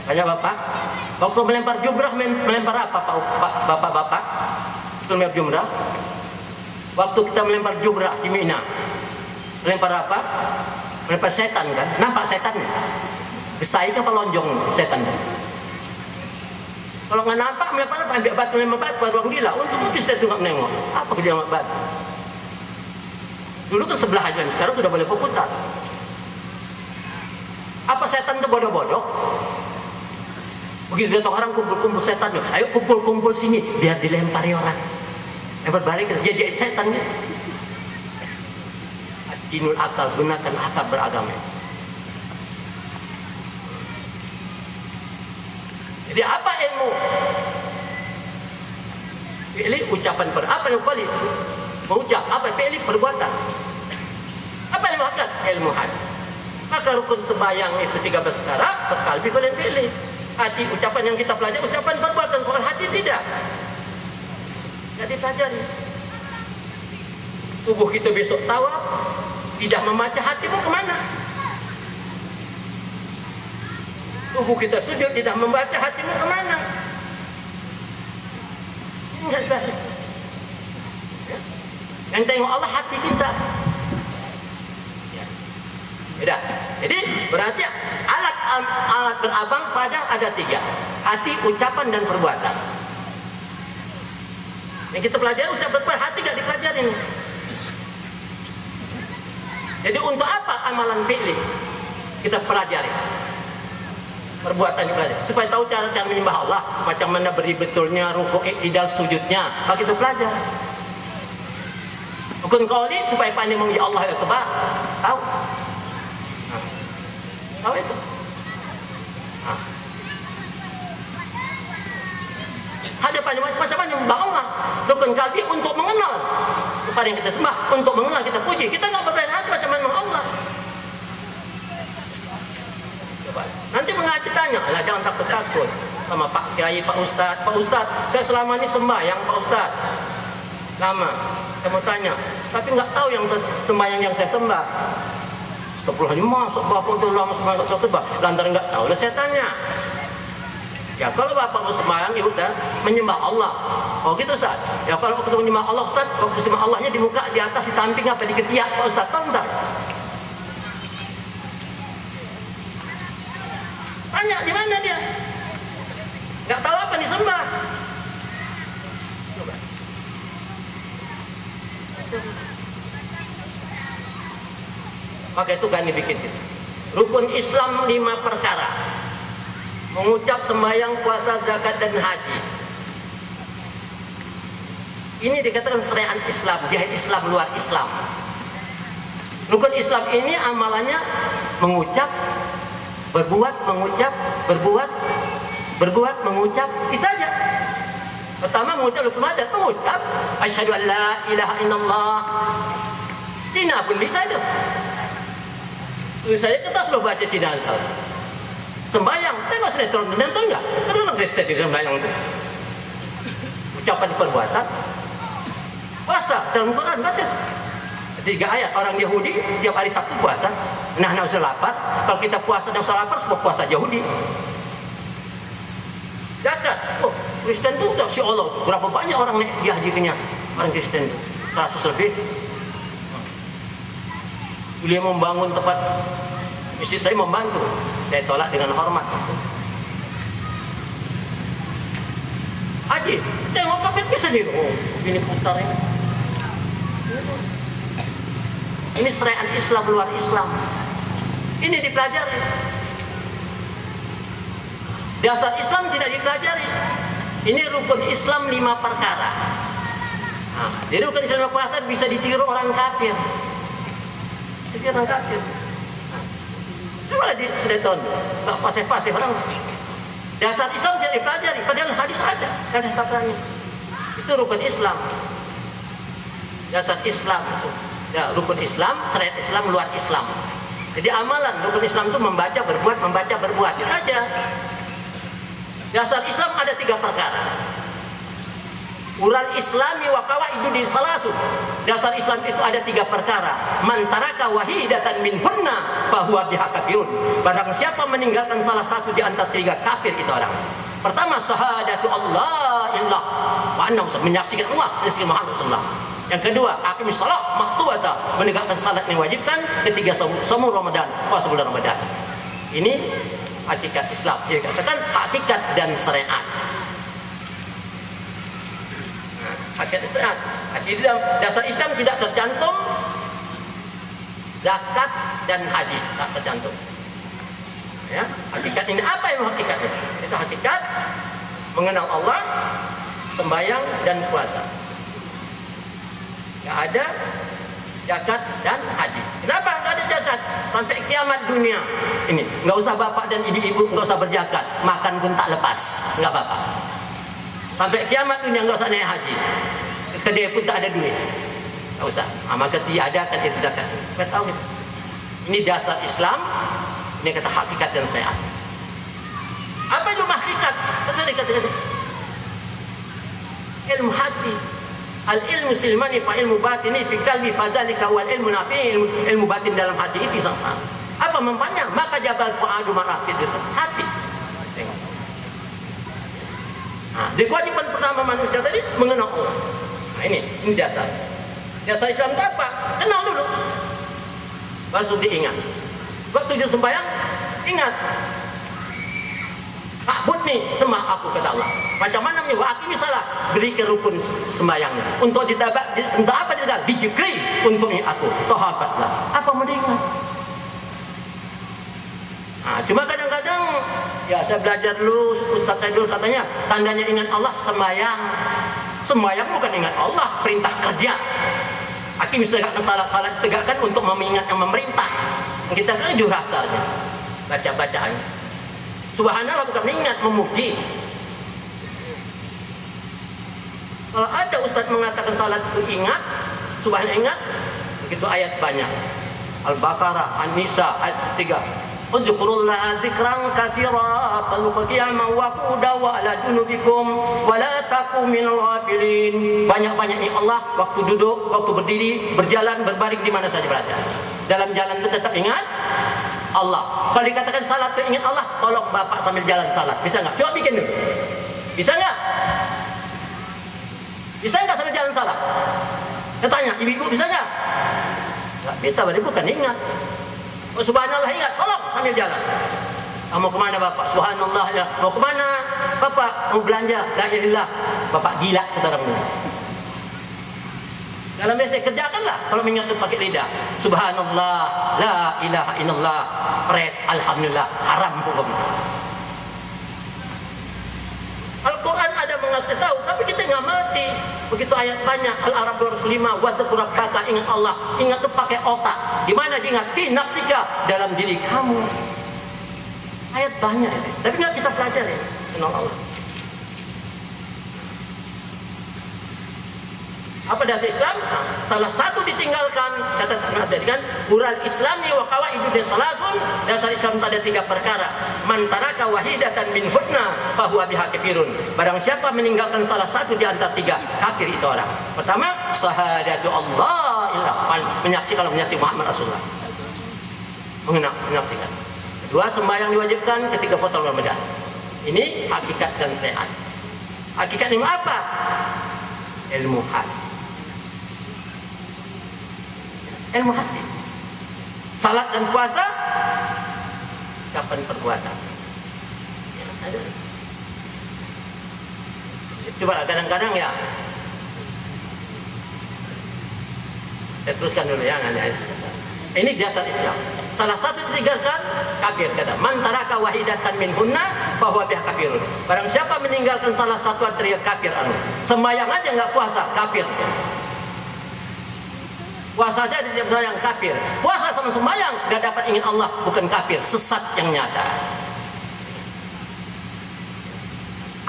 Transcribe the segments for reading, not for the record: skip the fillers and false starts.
Tanya bapak, waktu melempar jumrah melempar apa bapak-bapak? Melempar jumrah. Waktu kita melempar jumrah di Mina, melempar apa? Melempar setan kan? Nampak setannya? Gesai apa lonjong setan? Kalau nggak nampak melempar apa? Ambil batu melempar batu, baru orang gila. Untuk bisa itu nggak menengok. Apa kerja melempar batu? Dulu kan sebelah aja, sekarang sudah boleh berputar. Apa setan itu bodoh-bodoh? Begitu datang orang kumpul-kumpul setan, ayo kumpul-kumpul sini biar dilempari orang. Lempar balik, jadi setan gitu. Dinul akal, gunakan akal beragama. Jadi apa ilmu? Fi'li ucapan apa yang kali? Mengucap apa? Fi'li perbuatan. Apa ilmu hakikat? Ilmu hati. Maka rukun sembahyang itu 13 perkara, kalbi boleh fi'li. Hati ucapan yang kita pelajari, ucapan perbuatan, soal hati tidak. Tidak dipelajari. Tubuh kita besok tawaf, tidak membaca, hatimu kemana? Tubuh kita sujud, tidak membaca, hatimu kemana? Enggak balik. Ya. Yang tengok Allah hati kita. Ya. Beda. Jadi berarti alat berabang pada ada 3. Hati, ucapan, dan perbuatan. Yang kita pelajari ucapan, perbuatan, hati tidak dipelajarin. Jadi untuk apa amalan fi'li kita pelajari? Perbuatan dipelajari supaya tahu cara-cara menyembah Allah, macam mana beri betulnya, rukuk, iktidal, sujudnya, maka itu pelajari. Rukun qauli supaya pandai memuji Allah Akbar, tahu. Tahu itu. Hadapan macam-macam menyembah Allah. Rukun qalbi untuk mengenal kepada yang kita sembah, untuk mengenal kita puji. Kita nggak berbaik hati macam mana Allah. Nanti mengaji tanya, lah jangan takut-takut sama Pak Kiai, Pak Ustadz. Pak Ustadz, saya selama ini sembahyang Pak Ustadz. Lama, saya mau tanya, tapi nggak tahu yang sembahyang yang saya sembah. Astagfirullahaladzim, masuk Bapak udah lama sembahyang nggak tahu sembah. Lantaran nggak tahu, lah saya tanya. Ya kalau Bapak mau sembahyang, ya udah menyembah Allah. Oh gitu Ustaz. Ya kalau waktu menyembah Allah Ustaz, waktu sembah Allahnya di muka, di atas, di samping, apa di ketiak Pak Ustaz, tahu enggak? Tanya di mana dia? Nggak tahu apa disembah. Coba. Maka itu kami bikin itu. Rukun Islam 5 perkara. Mengucap sembahyang, puasa, zakat, dan haji. Ini dikatakan syariat Islam, jihad Islam, luar Islam. Rukun Islam ini amalannya mengucap, berbuat, mengucap, berbuat, mengucap, kita aja. Pertama mengucap, kemudian mengucap asyhadu an la ilaha illallah. Cina pun bisa itu. Saya kita sudah baca Cina tahu. Sembahyang, tengok sinetron, nonton enggak? Kan orang Kristen di sembahyang itu. Ucapan perbuatan. Puasa dalam Quran baca. 3 ayat, orang Yahudi tiap hari Sabtu puasa. Nah, usah lapar. Kalau kita puasa dan usah lapar, semua puasa Yahudi. Zakat. Oh, Kristen itu si Allah. Berapa banyak orang dia hajinya orang Kristen itu? 100 lebih. Dia membangun tempat masjid, saya membantu. Saya tolak dengan hormat. Haji, tengok kapit bisa nih. Oh, ini putar ya. Ini syariat Islam, luar Islam. Ini dipelajari. Dasar Islam tidak dipelajari. Ini rukun Islam 5 perkara. Nah, jadi rukun Islam 5 perkara bisa ditiru orang kafir. Bisa orang kafir. Coba di sinetron, nggak pasif-pasif orang. Dasar Islam tidak dipelajari, padahal hadis ada perkaranya. Itu rukun Islam. Dasar Islam itu. Ya, rukun Islam, syariat Islam, luar Islam. Jadi amalan rukun Islam itu membaca, berbuat. Itu aja. Dasar Islam ada 3 perkara. Ural Islami wa qawaidud salasun. Dasar Islam itu ada 3 perkara. Man taraka wahidatan minhunna fahuwa biha kafirun. Barang siapa meninggalkan salah satu di antara 3 kafir itu orang. Pertama, syahadatu Allah illallah wa anna menyaksikan Allah dan Nabi Muhammad sallallahu. Yang kedua, aqimis shalah maktubata, menegakkan salat yang wajibkan. Ketiga, saum Ramadan, puasa bulan Ramadan. Ini hakikat Islam. Dia katakan hakikat dan syariat. Hakikat Islam. Di dalam dasar Islam tidak tercantum zakat dan haji, tak tercantum. Ya, hakikat ini apa yang hakikatnya? Itu hakikat mengenal Allah, sembahyang dan puasa. Tidak ada zakat dan haji. Kenapa tidak ada zakat? Sampai kiamat dunia ini nggak usah bapak dan ibu-ibu nggak usah berzakat, makan pun tak lepas, nggak apa-apa. Sampai kiamat dunia nggak usah naik haji, kedai pun tak ada duit, nggak usah. Maka tiadakan itu zakat. Kita tahu itu. Ini dasar Islam. Ini kata hakikat dan syariat. Apa itu hakikat? Apa dikatakan? Ilmu hati. Al ilmu silmani fa ilmu batini fi qalbi fazalika wal ilmu nafi, ilmu batin dalam hati itu sama. Apa mempanya? Maka jabal fuadu marafid hati. Tengok. Nah, jadi kewajiban pertama manusia tadi mengenal Allah. Nah, ini dasar. Dasar Islam itu apa? Kenal dulu. Baru diingat. Waktu dia sembahyang, ingat. Abud nih, sembah aku kata Allah. Macam mana nih? Wa aqimi salat, berikan rukun sembahyangnya. Untuk ditabak, untuk apa dia? Dijikri untuknya aku. Toha 14. Apa mau diingat? Nah, cuma kadang-kadang ya saya belajar dulu, Ustaz Khairul katanya tandanya ingat Allah sembahyang. Sembahyang bukan ingat Allah, perintah kerja. Hakim tegakkan salat tegakkan untuk mengingat yang memerintah. Kita kan jujur rasanya baca-bacaan. Subhanallah bukan mengingat, memuji. Kalau ada ustaz mengatakan salat itu ingat, subhanallah ingat, begitu ayat banyak. Al-Baqarah, An-Nisa ayat 3. Uzkurullaha zikran katsira qalu qiyaman wa qu'udan wa ala junubikum wa la takum minal ghafilin. Banyak-banyaknya Allah waktu duduk, waktu berdiri, berjalan, berbaring di mana saja berada. Dalam jalan itu tetap ingat Allah. Kalau dikatakan salat itu ingat Allah, tolong bapak sambil jalan salat. Bisa nggak? Coba bikin dulu. Bisa nggak? Bisa nggak sambil jalan salat? Katanya, ibu-ibu bisa nggak? Nggak bisa, berarti bukan ingat. Oh, subhanallah ingat, salam sambil jalan. Mau kemana bapak? Subhanallah ya. Mau kemana bapak? Mau belanja? La ilaha illallah. Bapak gila kata orang ini. Dalam biasa kerjakanlah. Kalau mengingat itu pakai lidah. Subhanallah, la ilaha illallah. Red, alhamdulillah. Haram hukum. Al-Quran ada mengatur tahu, tapi kita nggak mati. Begitu ayat banyak. Al-Arab 205. Wazkur rabbaka, ingat Allah. Ingat itu pakai otak. Di mana diingat? Fi nafsika, dalam diri kamu. Ayat banyak ini. Tapi nggak kita pelajari. Kenal Allah. Apa dasar Islam? Salah satu ditinggalkan, kata Nabi kan, ural Islami wa qawaidud salasun. Dasar Islam ada 3 perkara. Man taraka wahidatan min hudna fahuwa biha kafirun. Barang siapa meninggalkan salah satu di antara 3, kafir itu orang. Pertama, syahadatu Allah illallah, menyaksikan Muhammad Rasulullah. Menyaksikan. Kedua, sembahyang diwajibkan. Ketiga, puasa Ramadan. Ini hakikat dan syariat. Hakikat ilmu apa? Ilmu hati. Ilmu hati. Salat dan puasa kapan perbuatan. Ya, ada. Coba kadang-kadang ya. Saya teruskan dulu ya nanti. Ini dasar Islam. Salah satu ditinggalkan kafir kata. Man taraka wahidatan minhunna bahwa biha kafirun. Barang siapa meninggalkan salah satu antara kafir anu. Sembahyang aja enggak puasa, kafir. Puasa saja tidak sembahyang, kafir. Puasa sama sembahyang enggak dapat ingin Allah, bukan kafir, sesat yang nyata.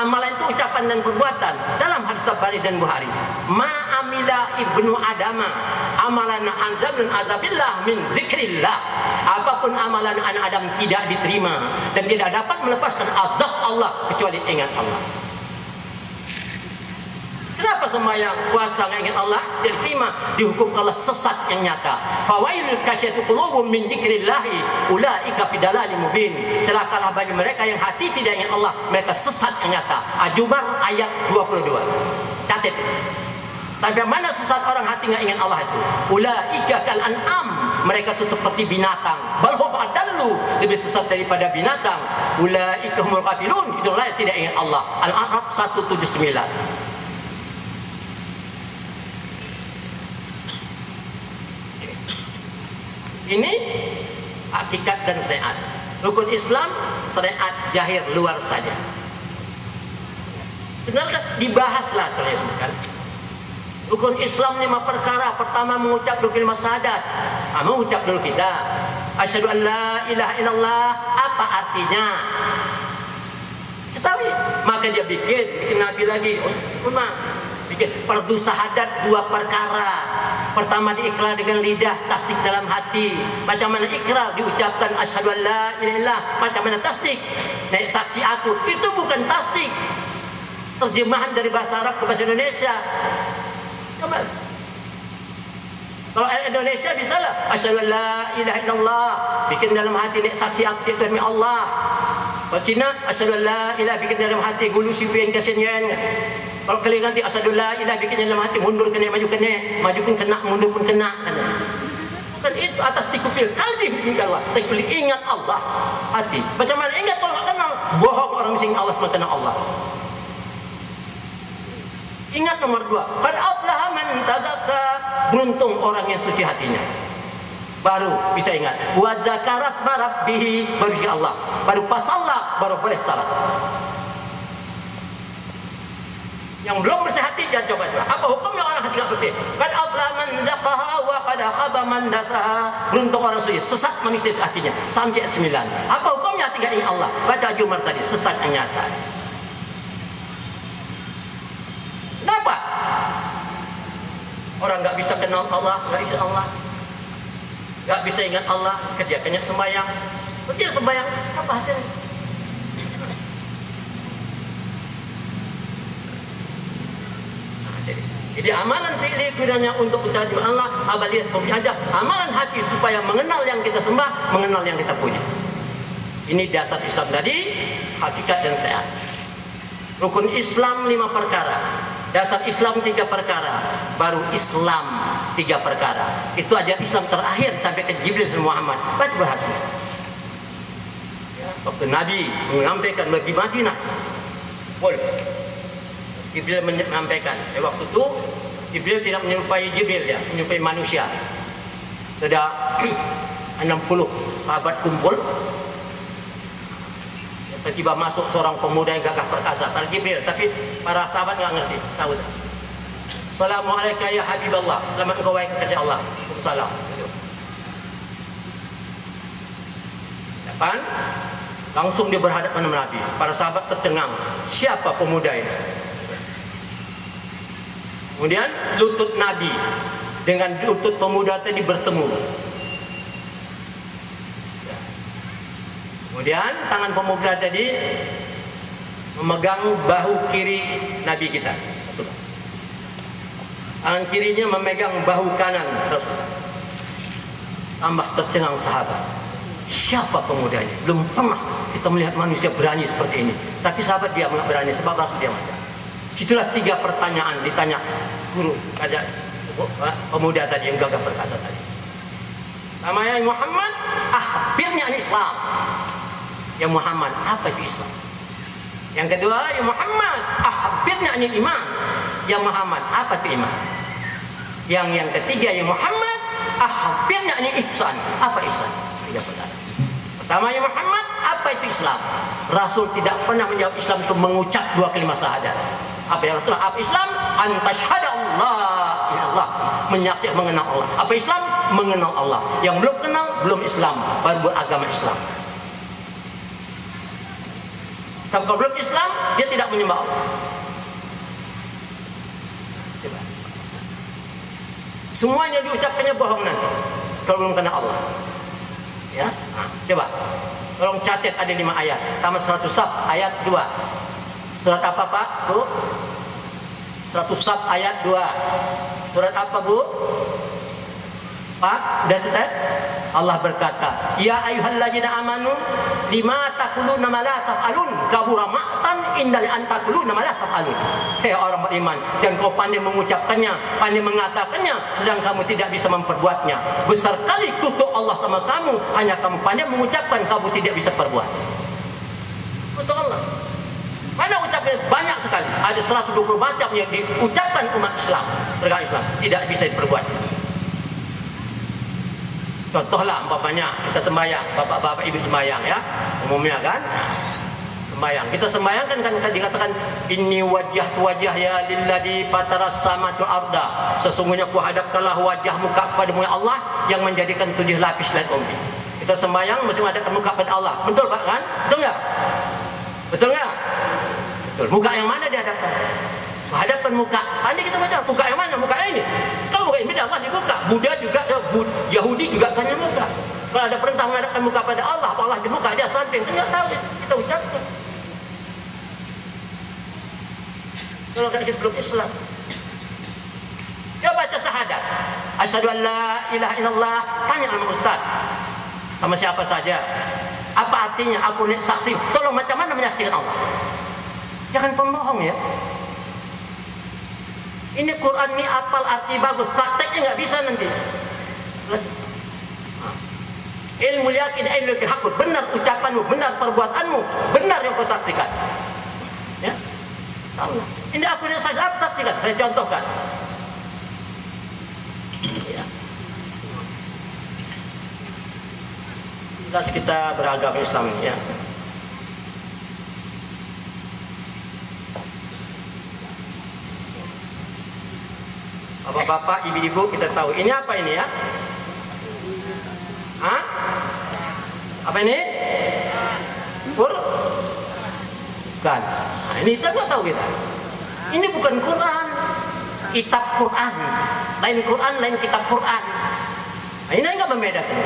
Amalan itu ucapan dan perbuatan. Dalam hadis Tabari dan Bukhari, ma amila ibnu adama amalan azab dan azabillah min zikrillah. Apapun amalan anak Adam tidak diterima dan tidak dapat melepaskan azab Allah kecuali ingat Allah. Kenapa Kenapa sembahyang puasa nggak ingat Allah? Jadi terima, dihukum Allah sesat yang nyata. Fawailul kasyatu qulubum min dzikrillahi ulaika fi dalalin mubin. Celakalah bagi mereka yang hati tidak ingat Allah, mereka sesat yang nyata. Al-Zumar ayat 22. Catat. Sampai mana sesat orang hati nggak ingat Allah itu? Ulaika kal an'am, mereka itu seperti binatang. Bal hum adallu, lebih sesat daripada binatang. Ulaika humul ghafilun, itulah yang tidak ingat Allah. Al-A'raf 179. Ini hakikat dan syariat. Rukun Islam, syariat zahir luar saja. Sebenarnya dibahaslah kalau disebutkan. Rukun Islam 5 perkara. Pertama mengucap dua kalimat syahadat. Mengucap dulu kita. Asyhadu an la ilaha illallah. Apa artinya? Ketahui. Maka dia bikin Nabi lagi. Bikin fardu syahadat 2 perkara. Pertama diikrar dengan lidah, tasdik dalam hati. Macam mana ikrar diucapkan asyhadu an la ilaha illallah. Macam mana tasdik? Naik saksi aku. Itu bukan tasdik. Terjemahan dari bahasa Arab ke bahasa Indonesia. Coba. Kalau Indonesia bisa lah asyhadu an la ilaha illallah, bikin dalam hati naik saksi aku itu demi Allah. Kalau Cina asyhadu an la ilaha, bikin dalam hati gulu sipien kesenyan. Kalau kalian nanti asyhadu an la ilaha, bikin dalam hati mundur kena maju kena, maju pun kena mundur pun kena. Kan itu atas dikupil kalbi bikin Allah. Tapi ingat Allah hati. Macam mana ingat kalau tak kenal? Bohong orang sing Allah sama kenal Allah. Ingat nomor 2, qad aflaha man tazakka, beruntung orang yang suci hatinya. Baru bisa ingat. Wa zakara asma rabbih, baru ingat Allah. Baru pas salat, baru boleh salat. Yang belum bersih hati jangan coba. Apa hukumnya orang hati tidak bersih? Qad aflaha man zakkaha wa qad khaba man dasaha. Beruntung orang suci, sesat manusia hatinya. Sampai 9. Apa hukumnya hati tidak ingat Allah? Baca Zumar tadi, sesat yang nyata. Kenapa? Orang nggak bisa kenal Allah, nggak bisa Allah, nggak bisa ingat Allah, kerjakannya sembahyang, tidak sembahyang, apa hasilnya? Jadi amalan fi'li gunanya untuk mencari Allah, amaliyat ada amalan hati supaya mengenal yang kita sembah, mengenal yang kita punya. Ini dasar Islam tadi, hakikat dan syariat. Rukun Islam 5 perkara. Dasar Islam 3 perkara, baru Islam 3 perkara. Itu aja Islam terakhir sampai ke Jibril dan Muhammad. Baca bahasa. Waktu Nabi menyampaikan di Madinah, boleh. Jibril menyampaikan. Waktu itu Jibril tidak menyerupai Jibril, ya, menyerupai manusia. Sudah 60 sahabat kumpul. Tiba-tiba masuk seorang pemuda yang gagah perkasa, para Jibril, tapi para sahabat nggak ngerti, tahu. Assalamualaikum ya Habiballah, selamat engkau wahai kekasih Allah. Waalaikumsalam. Depan, langsung dia berhadapan dengan Nabi. Para sahabat tercengang, siapa pemuda ini? Kemudian lutut Nabi dengan lutut pemuda tadi bertemu. Kemudian tangan pemuda tadi memegang bahu kiri Nabi kita, Rasulullah. Tangan kirinya memegang bahu kanan Rasulullah. Tambah tercengang sahabat. Siapa pemudanya? Belum pernah kita melihat manusia berani seperti ini. Tapi sahabat dia nggak berani sebab Rasul dia mati. Situlah 3 pertanyaan ditanya guru pada pemuda tadi yang gagah perkasa tadi. Namanya Muhammad, akhbirni an Islam. Ya Muhammad, apa itu Islam? Yang kedua, ya Muhammad, akhbirni an iman. Ya Muhammad, apa itu iman? Yang ketiga, ya Muhammad, akhbirni an ihsan. Apa ihsan? 3 pertanyaan. Pertama, ya Muhammad, apa itu Islam? Rasul tidak pernah menjawab Islam itu mengucap 2 kalimat syahadat. Apa yang Rasul? Apa Islam? Antashhada Allah ilallah, menyaksikan mengenal Allah. Apa Islam? Mengenal Allah. Yang belum kenal belum Islam, baru beragama Islam. Tapi kalau belum Islam, dia tidak menyembah Allah. Coba. Semuanya diucapkannya bohong nanti kalau belum kenal Allah. Ya, coba. Tolong catat, ada 5 ayat. Tamat 100 saf ayat 2. Surat apa Pak? Bu? Surat Saf ayat 2. Surat apa, Bu? Pak, dan kita Allah berkata, "Ya ayyuhalladzina amanu lima taquluna ma la taf'alun kabura maqtan indal an taquluna ma la taf'alun." Hei orang beriman, dan kau pandai mengucapkannya, pandai mengatakannya, sedang kamu tidak bisa memperbuatnya. Besar kali kutuk Allah sama kamu, hanya kamu pandai mengucapkan, kamu tidak bisa perbuat. Kutuk Allah. Mana ucapnya banyak sekali. Ada 120 macam yang diucapkan umat Islam, beragama Islam, tidak bisa diperbuat. Contohlah umpamanya kita sembahyang, bapak-bapak ibu sembahyang ya, umumnya kan, sembahyang. Kita sembahyang kan dikatakan inni wajah ya lilladzi fataras samawati wal arda. Sesungguhnya ku hadapkanlah wajah muka kepadamu ya Allah yang menjadikan 7 lapis langit bumi. Kita sembahyang mesti menghadapkan muka kepada Allah. Betul Pak kan? Betul enggak? Betul enggak? Betul. Muka yang mana dihadapkan? Hadapkan muka. Pandai kita baca. Muka yang mana? Muka ini. Kalau muka ini Allah dibuka. Buddha juga, Yahudi juga tanya muka. Kalau ada perintah menghadapkan muka pada Allah, Allah dibuka dia samping. Kita tahu kita ucapkan. Kalau kita belum Islam, dia baca syahadat. Asyhadu an la ilaha illallah. Tanya sama ustaz. Sama siapa saja. Apa artinya? Aku saksi. Tolong macam mana menyaksikan Allah? Jangan pembohong ya. Ini Quran ini apal arti bagus, prakteknya nggak bisa nanti. Ilmu yakin, ilmu yakin hakut, benar ucapanmu, benar perbuatanmu, benar yang kau saksikan. Ya, Allah. Ini aku yang saksikan, saya contohkan. Ya. Jelas kita beragama Islam ya. Bapak-bapak, ibu-ibu, kita tahu ini apa ini ya? Hah? Apa ini? Bukan. Nah, ini kita nggak tahu kita. Ini bukan Quran, kitab Quran. Lain Quran, lain kitab Quran. Nah, ini nggak membedakan.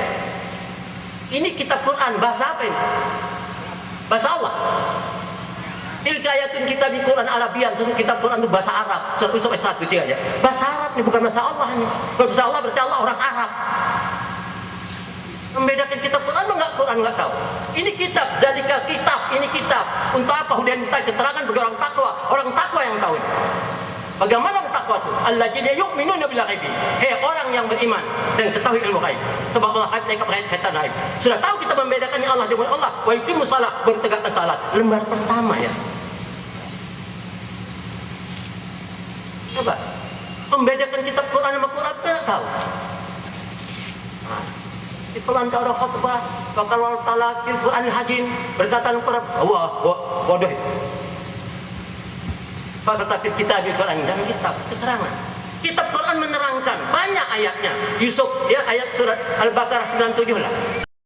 Ini kitab Quran, bahasa apa ini? Bahasa Allah. Tilka ayatun kitab di Quran Arabian, kitab Quran itu bahasa Arab. 1-1 aja. Bahasa Arab ini bukan bahasa Allah ini. Kalau bahasa Allah berarti Allah orang Arab. Membedakan kitab Quran Quran enggak tahu. Ini kitab, zalika kitab, ini kitab. Untuk apa? Hudan kita keterangan bagi orang takwa. Orang takwa yang tahu. Bagaimana orang takwa itu? Alladzina yu'minuna bil ghaibi. Orang yang beriman dan ketahui ilmu gaib. Sebab Allah gaib mereka percaya setan gaib. Sudah tahu kita membedakan Allah dengan Allah. Wa yuqimus shalah, bertegakkan salat. Lembar pertama ya. Coba membedakan kitab Quran sama Quran kita tahu. Di pelantara khutbah bakal Allah Ta'ala fil Quran hajin berkata Al-Quran waduh. Tetapi kita di Quran dan kitab keterangan. Kitab Quran menerangkan banyak ayatnya. Yusuf ya ayat surat Al-Baqarah 97 lah.